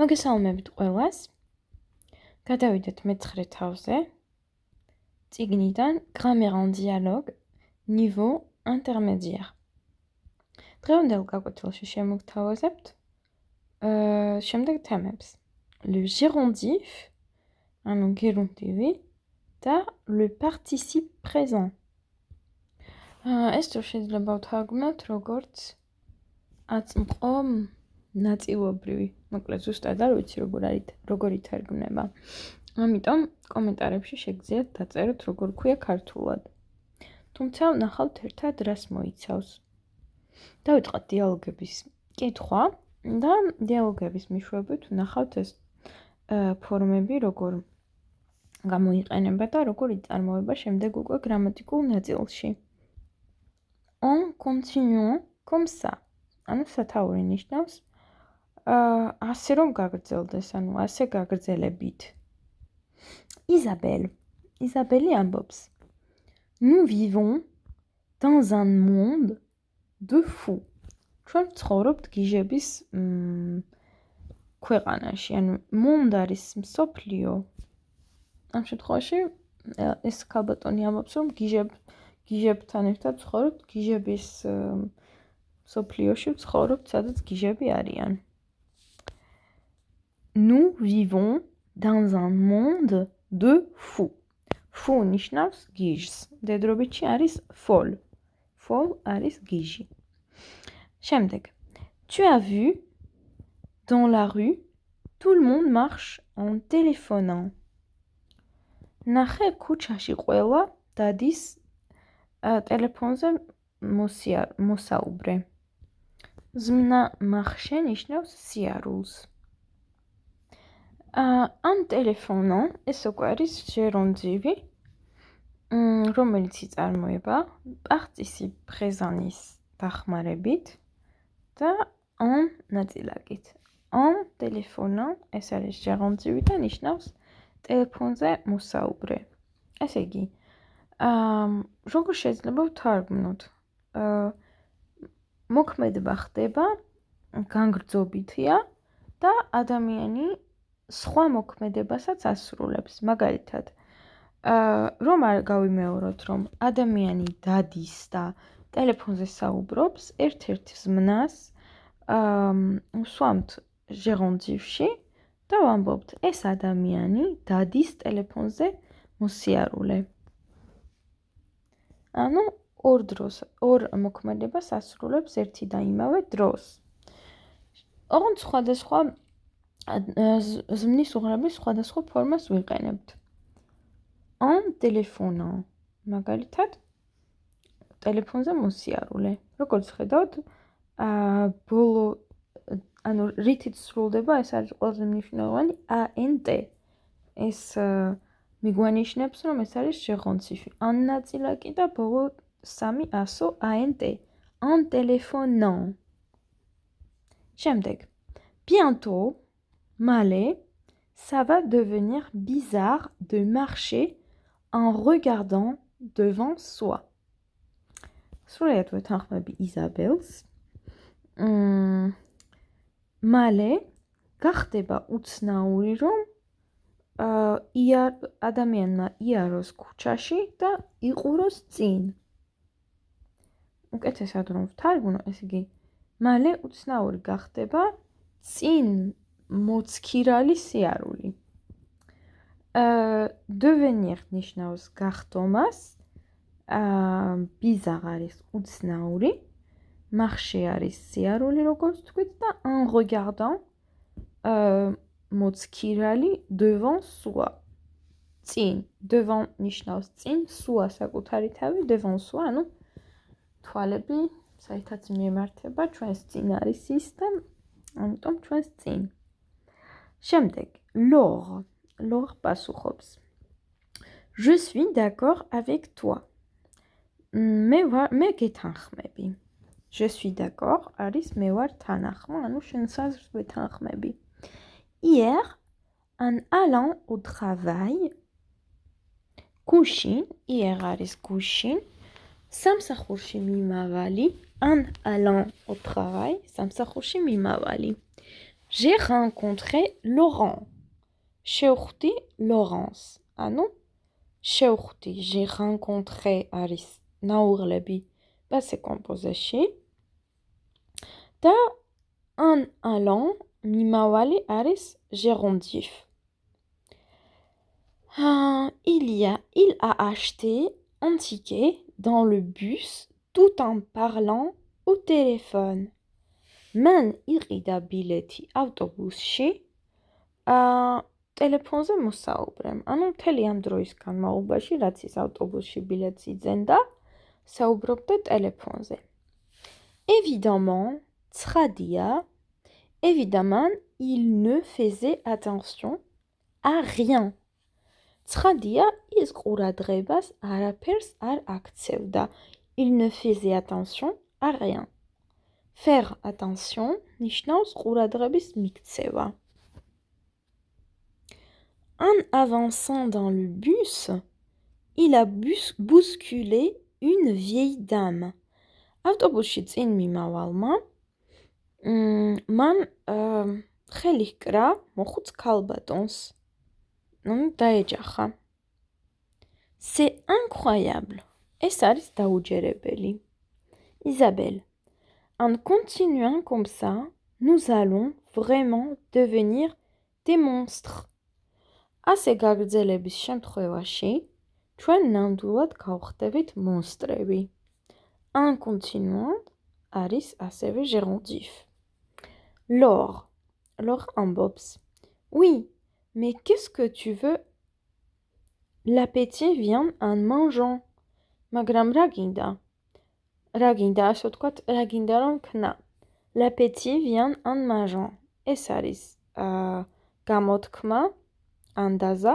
მოგესალმებით ყველას. გადავიდეთ მეცხრე თავზე. წიგნიდან Grammaire en dialogue niveau intermédiaire. დღევანდელ გაკვეთილში შემოგთავაზებთ შემდეგ თემებს. Le gérondif, ანუ გერუნდივი და le participe présent. ეს თუ შეიძლება ვთარგმნოთ როგორც აწმყო ნაწილობრივი, მოკლედ ზუსტად არ ვიცი როგორ ითარგმნება. ამიტომ კომენტარებში შეგიძლიათ დაწეროთ როგორ ქვია ქართულად. თუმცა ვნახავთ ერთად რას მოიცავს. დავიწყოთ დიალოგების კითხვა და დიალოგების მეშვეობით ვნახავთ ეს ფორმები როგორ გამოიყენება და როგორ იწარმოება შემდეგ უკვე გრამატიკულ ნაწილში. On continue comme ça. ანუ სათაური ნიშნავს ასე რომ გაგრძელდეს, ანუ ასე გაგრძელებით. Isabelle ambops. Nous vivons dans un monde de fous. ჩვენ ცხოვრობთ გიჟების ქვეყანაში, ანუ monde არის მსოფლიო. ამ შემთხვევაში ეს ქალბატონი ამბობს, რომ გიჟებთან ერთად ცხოვრობთ გიჟების მსოფლიოში ცხოვრობთ, სადაც გიჟები არიან. Nous vivons dans un monde de fous. Fou ნიშნავს გიჟს. მდედრობითში არის folle. Folle არის გიჟი. შემდეგ. Tu as vu dans la rue tout le monde marche en téléphonant. ნახე ქუჩაში ყველა დადის ტელეფონზე მოსაუბრე. ზმნა marche ნიშნავს სიარულს. En téléphonant ეს უკვე არის ჟერონდივი, რომელიც იწარმოება participe présent-ის დახმარებით და en ნაწილაკით. En téléphonant ეს არის ჟერონდივი და ნიშნავს ტელეფონზე მოსაუბრე. ესე იგი, როგორ შეიძლება ვთარგმნოთ? მოქმედება ხდება განგრძობითია და ადამიანი სხვა მოქმედებასაც ასრულებს. მაგალითად, რომ არ გავიმეოროთ, რომ ადამიანი დადის და ტელეფონზე საუბრობს, ერთ-ერთ ზმნას ვსვამთ ჟერონდივში და ვამბობთ, ეს ადამიანი დადის ტელეფონზე მოსიარულე. ანუ ორ მოქმედებას ასრულებს ერთი და იმავე დროს. ოღონდ სხვადასხვა ზმნის უღრების სხვადასხვა ფორმას ვიყენებთ. En téléphonant, მაგალითად, ტელეფონზე მოსიარულე. როგორც ხედავთ, ბოლო, ანუ რითიც სრულდება, ეს არის ყველაზე მნიშვნელოვანი ANT. ეს მიგვანიშნებს, რომ ეს არის ჟერონდივი. En ნაწილაკი და ბოლო სამი ასო ANT. En téléphonant. შემდეგ. Bientôt, Malais, ça va devenir bizarre de marcher en regardant devant soi. სრულიად ვეთანხმები Isabelle-ს. მალე გახდება უცნაური, რომ ადამიანმა იაროს ქუჩაში და იყუროს წინ. უკეთესად რომ ვთარგმნო, ესე იგი, მალე უცნაური გახდება წინ მოცქირალი სიარული. Devenir ნიშნავს გახდომას, bizarre არის უცნაური, marcher არის სიარული, როგორც თქვით და en regardant მოცქირალი devant soi. წინ, devant ნიშნავს წინ, soi საკუთარი თავი, devant soi, ანუ თვალები საერთოდ მიემართება ჩვენს წინ არის ის და ამიტომ ჩვენს წინ. შემდეგ, Laure პასუხობს. Je suis d'accord avec toi. მე გეთანხმები. Je suis d'accord არის მე ვარ თანახმა, ანუ შენ საზრს ვეთანხმები. Hier, en allant au travail, გუშინ, hier არის გუშინ, სამსახურში მიმავალი, en allant au travail, სამსახურში მიმავალი. J'ai rencontré Laurent. Sheukhti Laurence. Ah non? Sheukhti, j'ai rencontré Aris. Naourlebi. Bah, c'est composé chez. Da un allant, Mimawali Aris gérondif. Il a acheté un ticket dans le bus tout en parlant au téléphone. Man irida bileti ავტობუსში ტელეფონზე მოსაუბრემ. ანუ მთელი ამ დროის განმავლობაში, რაც ის ავტობუსში ბილეთს იძენდა, საუბრობდა ტელეფონზე. Évidemment, ცხადია, évidemment, il ne faisait attention à rien. ცხადია, ის ყურადღებას არაფერს არ აქცევდა. Il ne faisait attention à rien. Faire attention ნიშნავს ყურადღების მიქცევა. En avançant dans le bus, il a bousculé une vieille dame. ავტობუსში წინ მიმავალმა მან ხელი ჰკრა მოხუც ქალბატონს. დაეჯახა. C'est incroyable. ეს არის დაუჯერებელი. Isabelle. En continuant comme ça, nous allons vraiment devenir des monstres. ასე გაგრძელების შემთხვევაში, ჩვენ ნამდვილად გავხდებით მონსტრები. En continuant, არის ასევე gérondif. Laure. Laure ambops. Oui, mais qu'est-ce que tu veux? L'appétit vient en mangeant. მაგრამ რა გინდა? რა გინდა, ასე ვთქვათ, რა გინდა რომ ქნა. L'appétit vient en mangeant. ეს არის გამოთქმა, ანდაზა,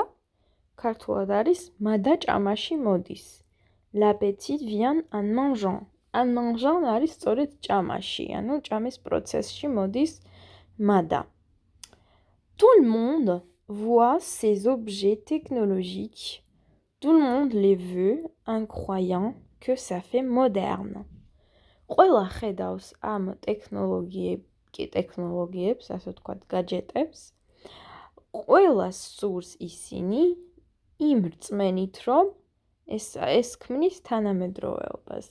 ქართულად არის მადა ჭამაში მოდის. L'appétit vient en mangeant. En mangeant არის სწორედ ჭამაში, ანუ ჭამის პროცესში მოდის მადა. Tout le monde voit ces objets technologiques. Tout le monde les veut en croyant que ça fait moderne. ყველა ხედავს ამ ტექნოლოგიებს, ასე ვთქვათ, гаджетებს. ყველა სურს ისინი იმ რწმენით, რომ ეს ქმნის თანამედროვეობას.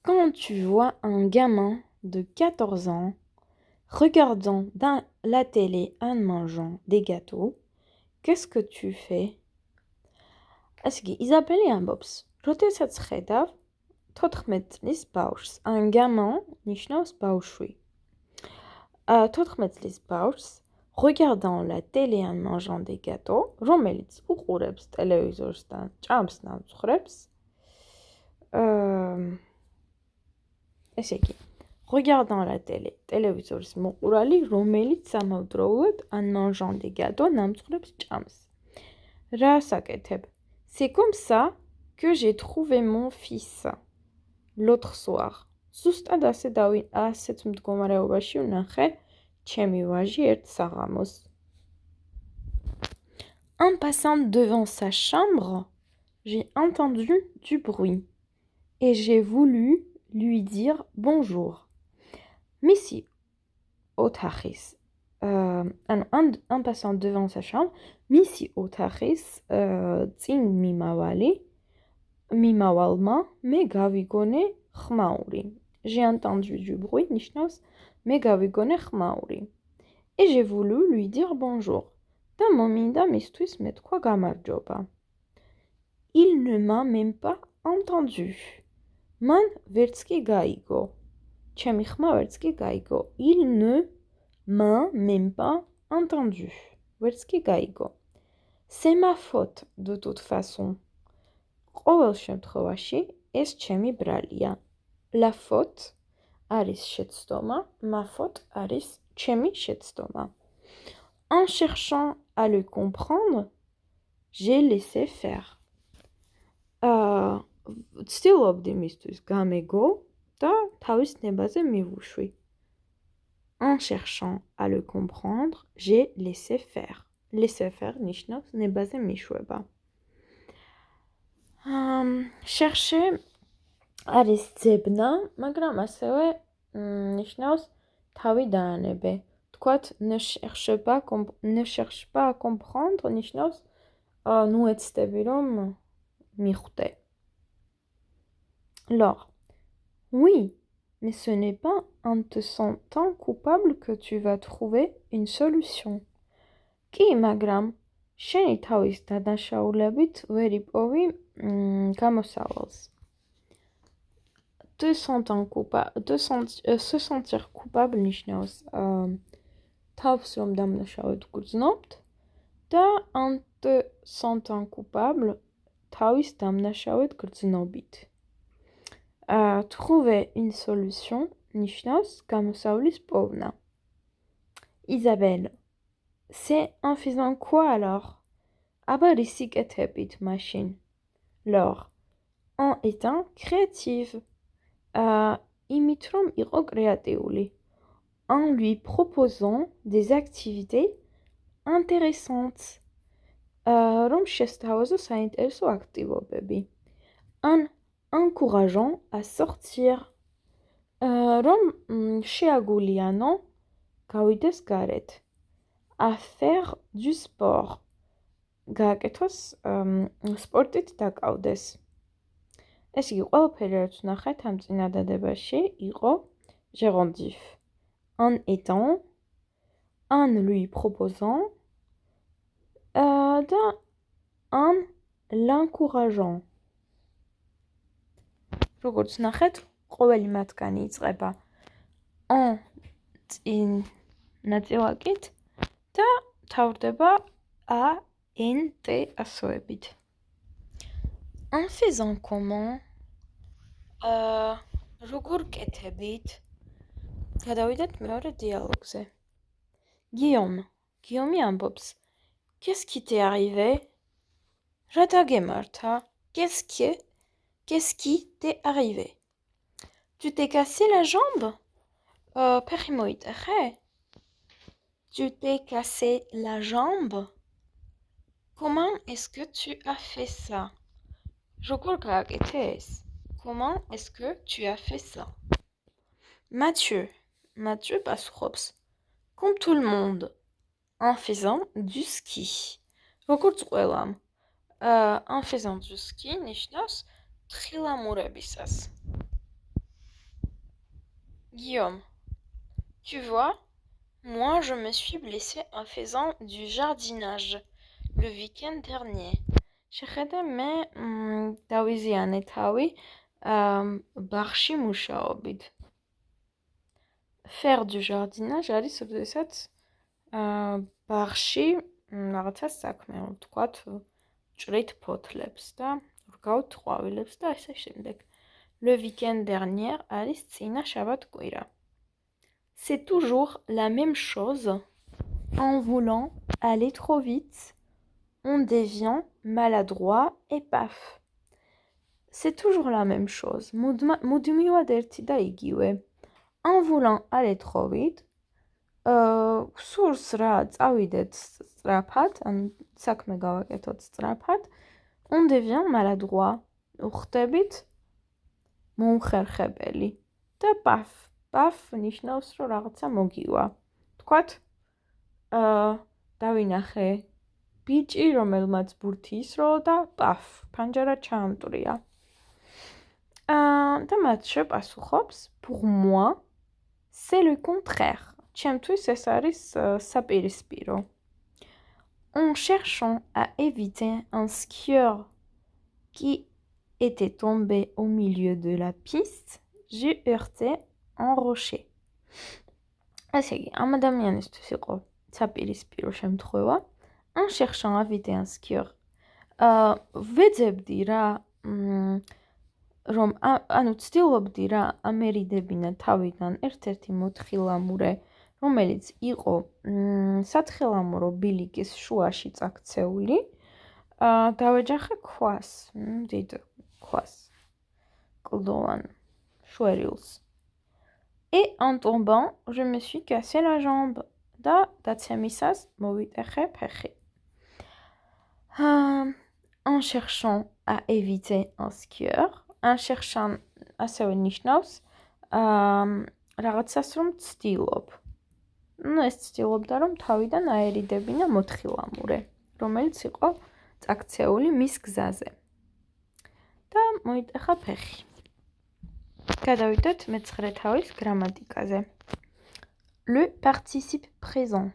Quand tu vois un gamin de 14 ans regardant dans la télé en mangeant des gâteaux, qu'est-ce que tu fais? Est-ce que Isabelle ambops? როდესაც ხედავ 14 წლის ბავშვს, un gamin ნიშნავს ბავშვი. 14 წლის ბავშვს regardant la télé en mangeant des gâteaux, რომელიც უყურებს ტელევიზორს და ჭამს ნამცხრებს. ესე იგი, regardant la télé, ტელევიზორის მოყურალი, რომელიც სამავდროულად en mangeant des gâteaux ნამცხრებს ჭამს. რა საკეთებ? C'est comme ça que j'ai trouvé mon fils l'autre soir. ზუსტად ასეთ მდგომარეობაში ვნახე ჩემი ვაჟი ერთ საღამოს. En passant devant sa chambre, j'ai entendu du bruit et j'ai voulu lui dire bonjour. Missy Otaris. En passant devant sa chambre, Missy Otaris წინ მიმავალმა მე გავიგონე ხმაური. J'ai entendu du bruit, ნიშნავს მე გავიგონე ხმაური. Et j'ai voulu lui dire bonjour. და მომინდა მისთვის მეთქვა გამარჯობა. Il ne m'a même pas entendu. მან ვერც კი გაიგო. ჩემი ხმა ვერც კი გაიგო. Il ne m'a même pas entendu. ვერც კი გაიგო. C'est ma faute de toute façon. ყოველ შემთხვევაში ეს ჩემი ბრალია. La faute არის შეცდომა, ma faute არის ჩემი შეცდომა. En cherchant à le comprendre, j'ai laissé faire. ცდილობდი მისთვის გამეგო და თავის ნებაზე მივუშვი. En cherchant à le comprendre, j'ai laissé faire. Laisser faire ნიშნავს ნებაზე მიშვება. Chercher არის ძებნა, მაგრამ ასევე ნიშნავს თავი დაანებე. თქვათ, ne cherche pas à comprendre, ნიშნავს, ნუ ეცდები რომ მიხვდე. Alors, oui, mais ce n'est pas en te sentant coupable que tu vas trouver une solution. კი, მაგრამ შენი თავის დადაშაულებით ვერ იპოვი გამოსავალს. Se sentir coupable ნიშნავს თავს რომ დამნაშავედ გრძნობთ და en te sentant coupable თავის დამნაშავედ გრძნობით. Trouver une solution ნიშნავს გამოსავლის პოვნა. Isabelle, c'est en faisant quoi alors? აბა რისი კეთებით მაშინ? Laure, en étant créative. იმით რომ იყო კრეატიული. En lui proposant des activités intéressantes. რომ შესთავაზო საინტერესო აქტივობები. En encourageant à sortir. რომ შეაგულიანო გავიდეს გარეთ. À faire du sport. გააკეთოს სპორტით დაკავდეს. ეს იგი ყველაფერი რაც ვნახეთ ამ წინადადებაში იყო gérondif. En étant, en lui proposant და en l'encourageant. როგორც ვნახეთ, ყოველი მათგანი იწყება en წინ ნაწილაკით და თავდება a, n, t ასოებით. En faisant comment? როგორ კეთებით? გადავიდეთ მეორე დიალოგზე. Guillaume ამბობს. Qu'est-ce qui t'est arrivé? რა დაგემართა? Qu'est-ce qui t'est arrivé? Tu t'es cassé la jambe? ფეხი მოიტეხე? Tu t'es cassé la jambe? Comment est-ce que tu as fait ça? როგორ გააკეთე ეს? Comment est-ce que tu as fait ça? Mathieu პასუხობს. Comme tout le monde. En faisant du ski. როგორც ყველამ. En faisant du ski ნიშნავს თხილამურებისას. Guillaume. Tu vois, moi je me suis blessé en faisant du jardinage le week-end dernier. შეხედე მე დავიზიანე თავი ბაღში მუშაობით. Faire du jardinage არის როდესაც ბაღში რაღაცას საქმე, ვთქვათ, ჭრით ფოთლებს და ვრგავთ ყვავილებს და ასე შემდეგ. Le week-end dernier არის წინა შაბათ-კვირა. C'est toujours la même chose. En voulant aller trop vite, on devient maladroit et paf. C'est toujours la même chose. მუდმივად ერთი და იგივე. En voulant aller trop vite, სურს რა წავიდეთ სწრაფად, ან საქმე გავაკეთოთ სწრაფად, on devient maladroit. ვხდებით მოუხერხებელი. და paf ნიშნავს რომ რაღაცა მოგივა. თქვათ, დავინახე ბიჭი, რომელმაც ბურთი ისროლა და paf, ფანჯარა ჩაამტვრია. და მათშე პასუხობს, pour moi, c'est le contraire. ჩემთვის ეს არის საპირისპირო. En cherchant à éviter un skieur qui était tombé au milieu de la piste, j'ai heurté un rocher. ესე იგი, ამ ადამიანისთვის იყო საპირისპირო შემთხვევა. En cherchant à éviter un skieur. ვეძებდი რა, რომ ანუ ცდილობდი რა ამერიდებინა თავიდან ერთ-ერთი მოთხილამურე, რომელიც იყო სათხილამურო ბილიკის შუაში წაქცეული, დავეჯახე ქვას, დიდ ქვას, კლდოვან შვერილს. Et en tombant, je me suis cassé la jambe. და დაცემისას მოვიტეხე ფეხი. En cherchant à éviter un skieur. En cherchant ასევე ნიშნავს რაღაცას რომ ცდილობ. ეს ცდილობდა რომ თავიდან აერიდებინა მოთხილამურე, რომელიც იყო წაქცეული მის გზაზე. და მოიტეხა ფეხი. გადავიდეთ მე-9 თავის გრამატიკაზე. Le participe présent.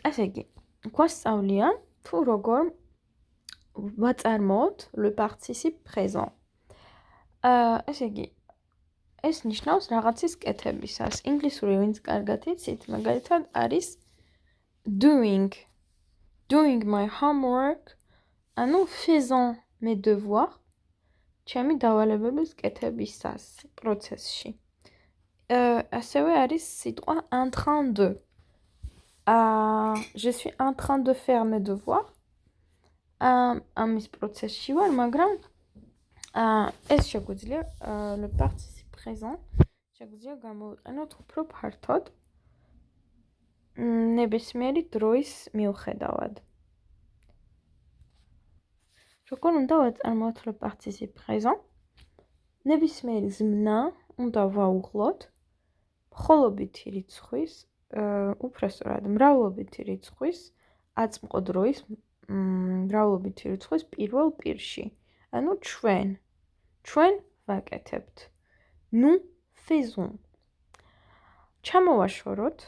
ესე იგი, გვასწავლია თუ როგორ ვაწარმოოთ le participe présent. ესე იგი, ეს ნიშნავს რაღაცის კეთებისას. ინგლისური ვინც კარგად იცით, მაგალითად არის doing my homework, ანუ faisant mes devoirs, ჩემი დავალებების კეთებისას პროცესში. ასევე არის სიტყვა en train de. Je suis en train de faire mes devoirs. ამის პროცესში ვარ, მაგრამ ეს შეგვიძლია le participe présent შეგვიძლია გამოვიყენოთ უფრო ფართოდ ნებისმიერი დროის მიუხედავად. როგორ უნდა ვაწარმოოთ le participe présent? ნებისმიერი ზმნა უნდა ვაუღლოთ მხოლობითი რიცხვის, უпростоრად მრავლობითი რიცხვის აწმყო-დროის მრავლობითი რიცხვის პირველ პირში. ანუ ჩვენ ვაკეთებთ. Nous faisons. ჩამოვაშოროთ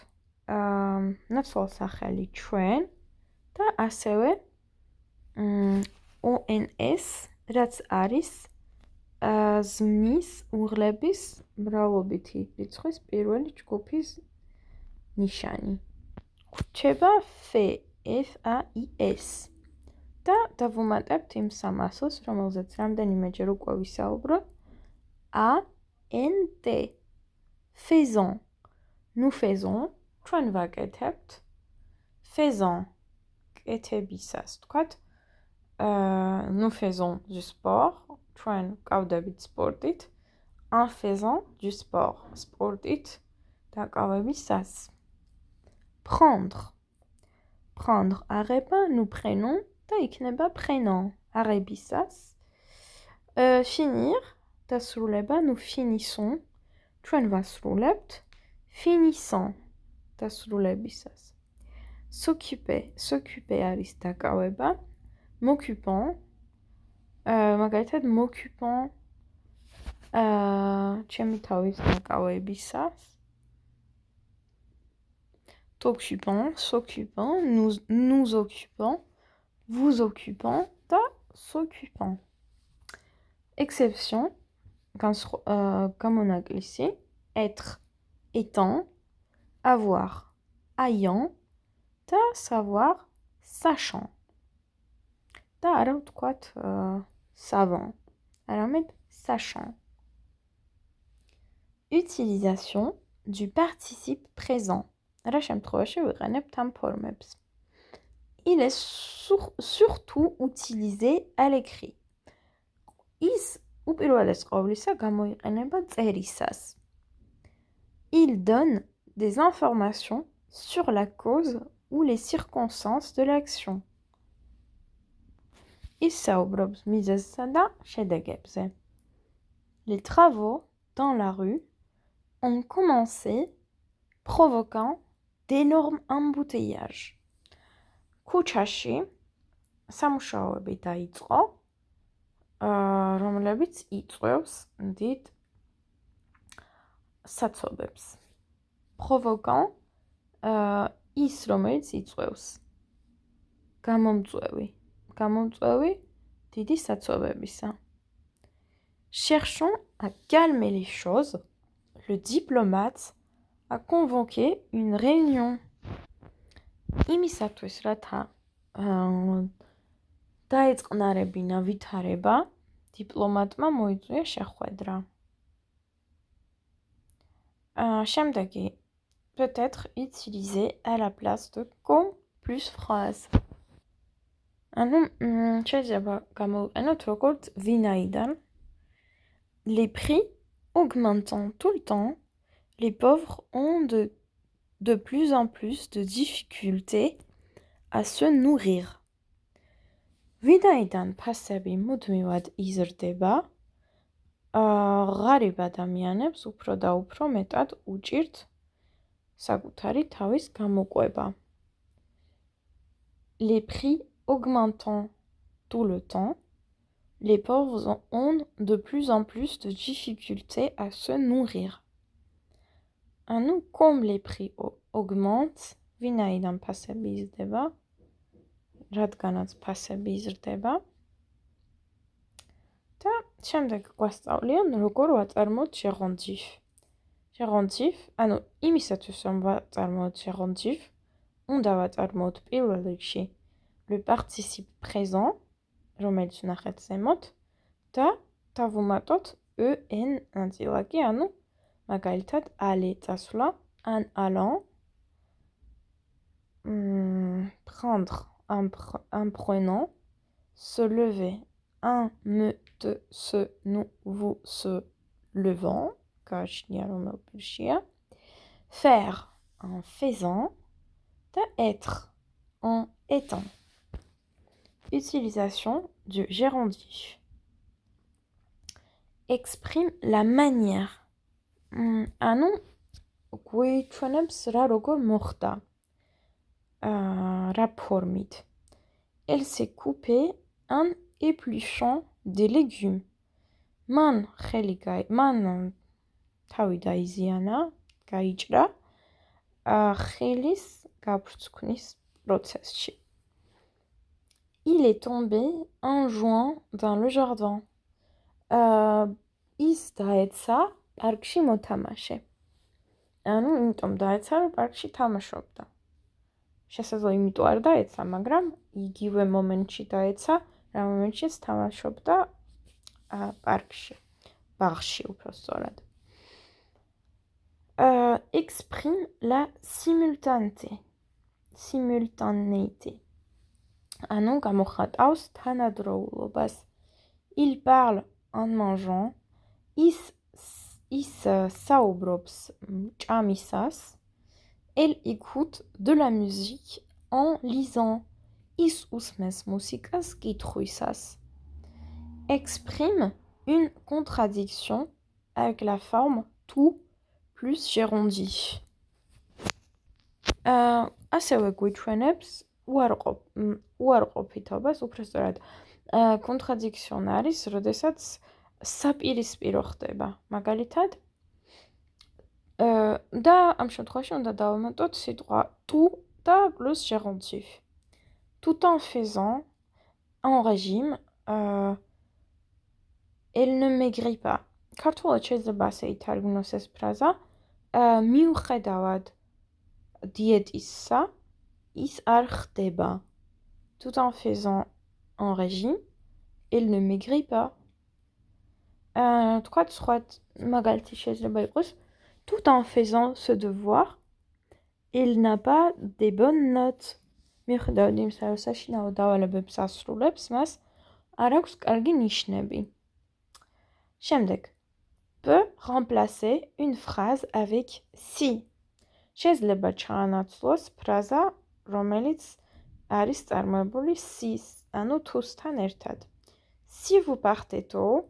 ნაცვალ სახელი ჩვენ და ასევე ONS, რაც არის ზმნის უღლების მრავლობითი რიცხვის პირველი ჯგუფის ნიშანი. გვრჩება FAIS. და დავუმატებთ იმ სამასლს, რომელზეც რამდენიმეჯერ უკვე ვისაუბროთ. ANT. Faisons. Nous faisons. ჩვენ ვაკეთებთ. Faisons. კეთებისას, თქვათ. Nous faisons du sport. ჩვენ ვკავდებით სპორტით. En faisant du sport. სპორტით დაკავებისას. Prendre. Prendre აღება, nous prenons და იქნება prénom აღებისას. Finir. დასრულება, nous finissons. ჩვენ ვასრულებთ. Finissant. დასრულებისას. S'occuper არის დაკავება. M'occupant. მაგალითად m'occupant ჩემი თავის დაკავებისას. T'occupant, s'occupant, nous occupant, vous occupant და s'occupant. Exception, გამონაკლისი, être, étant, avoir, ayant და savoir, sachant. და არა ვთქვათ savant, არამედ sachant. Utilisation du participe présent. რა შემთხვევაში ვიყენებთ ამ ფორმებს? Il est surtout utilisé à l'écrit. ის უპირველეს ყოვლისა გამოიყენება წერისას. Il donne des informations sur la cause ou les circonstances de l'action. ის საუბრობს მიზეზსა და შედეგებზე. Les travaux dans la rue ont commencé, provoquant d'énormes embouteillages. ქუჩაში სამუშაოები დაიწყო, რომლებიც იწვევს დიდ საცობებს. Provoquant ის, რომელიც იწვევს. გამომწვევი დიდი საცობებისა. Cherchons à calmer les choses. Le diplomate a convoqué une réunion. იმისათვის, რათა დაეწყნარებინა ვითარება, დიპლომატმა მოიწვია შეხვედრა. შემდეგი, peut-être utilisé à la place de comme plus phrase. ანუ შეიძლება გამოვიყენოთ როგორც ვინაიდან. Les prix augmentant tout le temps, les pauvres ont de plus en plus de difficultés à se nourrir. ვინაიდან ფასები მუდმივად იზრდება, ღარიბ ადამიანებს უფრო და უფრო მეტად უჭირთ საკუთარი თავის გამოყვება. Les prix augmentant tout le temps, les pauvres ont de plus en plus de difficultés à se nourrir. Comme les prix augmentent, ვინაიდან ფასები იზრდება, რადგანაც ფასები იზრდება, და შემდეგ გვასწავლიან როგორ ვაწარმოოთ ჟერონდივ. ჟერონდივ, იმისათვის რომ ვაწარმოოთ ჟერონდივ, უნდა ვაწარმოოთ პირველ რიგში le participe présent, რომელიც ვნახეთ ზემოთ, და დავუმატოთ en ნაწილაკი, მაგალითად aller წასვლა, en allant, prendre en prenant, se lever, en me, te, se, nous, vous, se levant, faire en faisant, être en étant. Utilisation du gérondif. Exprime la manière. გვიჩვენებს რა როგორ მოხდა. რა ფორმით. Elle s'est coupée en épluchant des légumes. მან თავი დაიზიანა, გაიჭრა ხელის გაფრცხვის პროცესში. Il est tombé en jouant dans le jardin. ის დაეცა პარკში მოთამაშე. იმიტომ დაეცა, რომ პარკში თამაშობდა. შესაძლოა იმიტომ არ დაეცა, მაგრამ იგივე მომენტში დაეცა, რა მომენტშიც თამაშობდა პარკში, ბაღში უფრო სწორად. Exprime la simultanéité. გამოხატავს თანადროულობას. Il parle en mangeant. ის საუბრობს ჭამისას. Elle écoute de la musique en lisant. ის უსმენს მუსიკას კითხვისას. Exprime une contradiction avec la forme tout plus gérondif. ასევე გვიჩვენებს უარყოფითობას, უფრო სწორად, contradiction არის, როდესაც საპირისპირო ხდება. მაგალითად, და ამ შემთხვევაში უნდა დავამატოთ სიტყვა tout და plus gérondif. Tout en faisant en régime, elle ne maigrit pas. ქართულად შეიძლება ასე ითარგმნოს ეს ფრაზა, მიუხედავად დიეტისა, ის არ ხდება. Tout en faisant en régime, elle ne maigrit pas. თქვათ სხვა მაგალითი შეიძლება იყოს, tout en faisant ce devoir, elle n'a pas des bonnes notes. მიუხედავად იმისა, რომ საშინაო დავალებებს ასრულებს, მას არ აქვს კარგი ნიშნები. შემდეგ, peut remplacer une phrase avec si. შეიძლება ჩაანაცვლოს ფრაზა, რომელიც არის წარმოებული sis, თუსთან ერთად. Si vous partez tôt,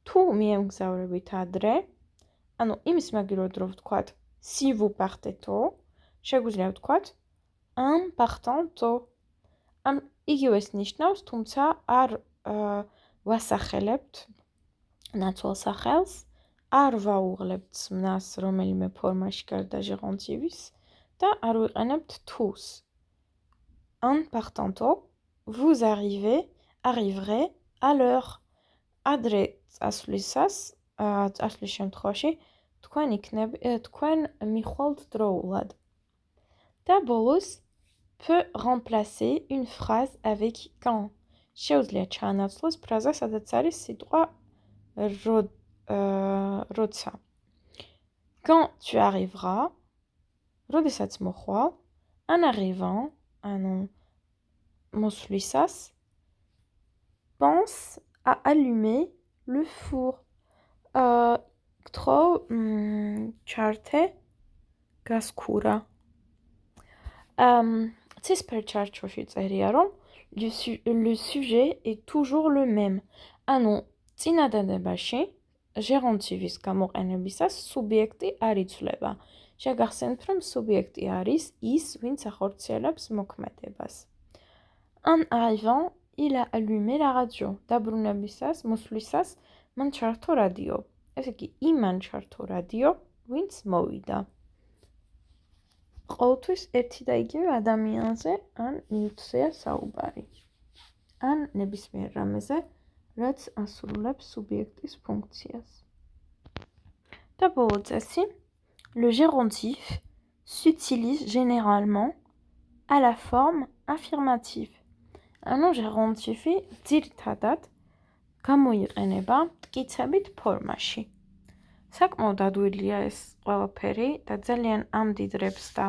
თუ მიემგზავრებით ადრე, იმის მაგივრად რო ვთქვათ, si vous partez tôt, შეგვიძლია ვთქვათ, en partant tôt. იგივეს ნიშნავს, თუმცა არ ვასახელებთ ნაცვალ სახელს, არ ვაუღლებთ ზმნას რომელიმე ფორმაში გარდა ჟერონდივის და არ ვიყენებთ თუს. En partant tôt, vous arriverez à l'heure. ადრე წასვლისას, წასვლის შემთხვევაში, თქვენ მიხვალთ დროულად. და ბოლოს, peut remplacer une phrase avec quand. შეუძლია ჩაანაცვლოს ფრაზა, სადაც არის სიტყვა როცა. Quand tu arriveras, როდესაც მოხვალ, en arrivant, მოსვლისას, pense à allumer le four. გთხოვ ჩართე გასქურა. ცისფერ ჩარჩოში წერია, რომ le sujet est toujours le même. წინადადებაში ჟღონცივის გამოყენებისას სუბიექტი არ იცვლება. შეგახსენებთ, რომ სუბიექტი არის ის, ვინც ახორციელებს მოქმედებას. En arrivant, il a allumé la radio. დაბრუნებისას, მოსვლისას, მან ჩართო რადიო. ესე იგი, იმან ჩართო რადიო, ვინც მოვიდა. ყოველთვის ერთი და იგივე ადამიანზე ან ნივთზეა საუბარი. ან ნებისმიერ რამეზე, რაც ასრულებს სუბიექტის ფუნქციას. და ბოლო წესი, le gérontif s'utilise généralement à la forme affirmative. ანუ ჟღონციფი ძირითადად გამოიყენება მტკიცებით ფორმაში. საკმაოდ ადვილია ეს ყველაფერი და ძალიან ამდიდრებს და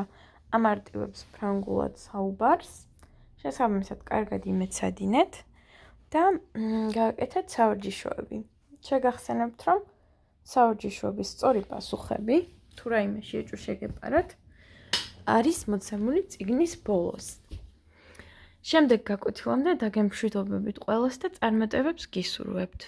ამარტივებს ფრანგულად საუბარს. შესაბამისად, კარგად იმეცადინეთ და გააკეთეთ საორჯიშოები. შეგახსენებთ, რომ საორჯიშოების სწორი პასუხები, თუ რაიმე შეჭუ შეგეპარათ, არის მოცემული წიგნის ბოლოს. შემდეგ გაკვეთილამდე დაგემშვიდობებით ყველას და წარმატებებს გისურვებთ.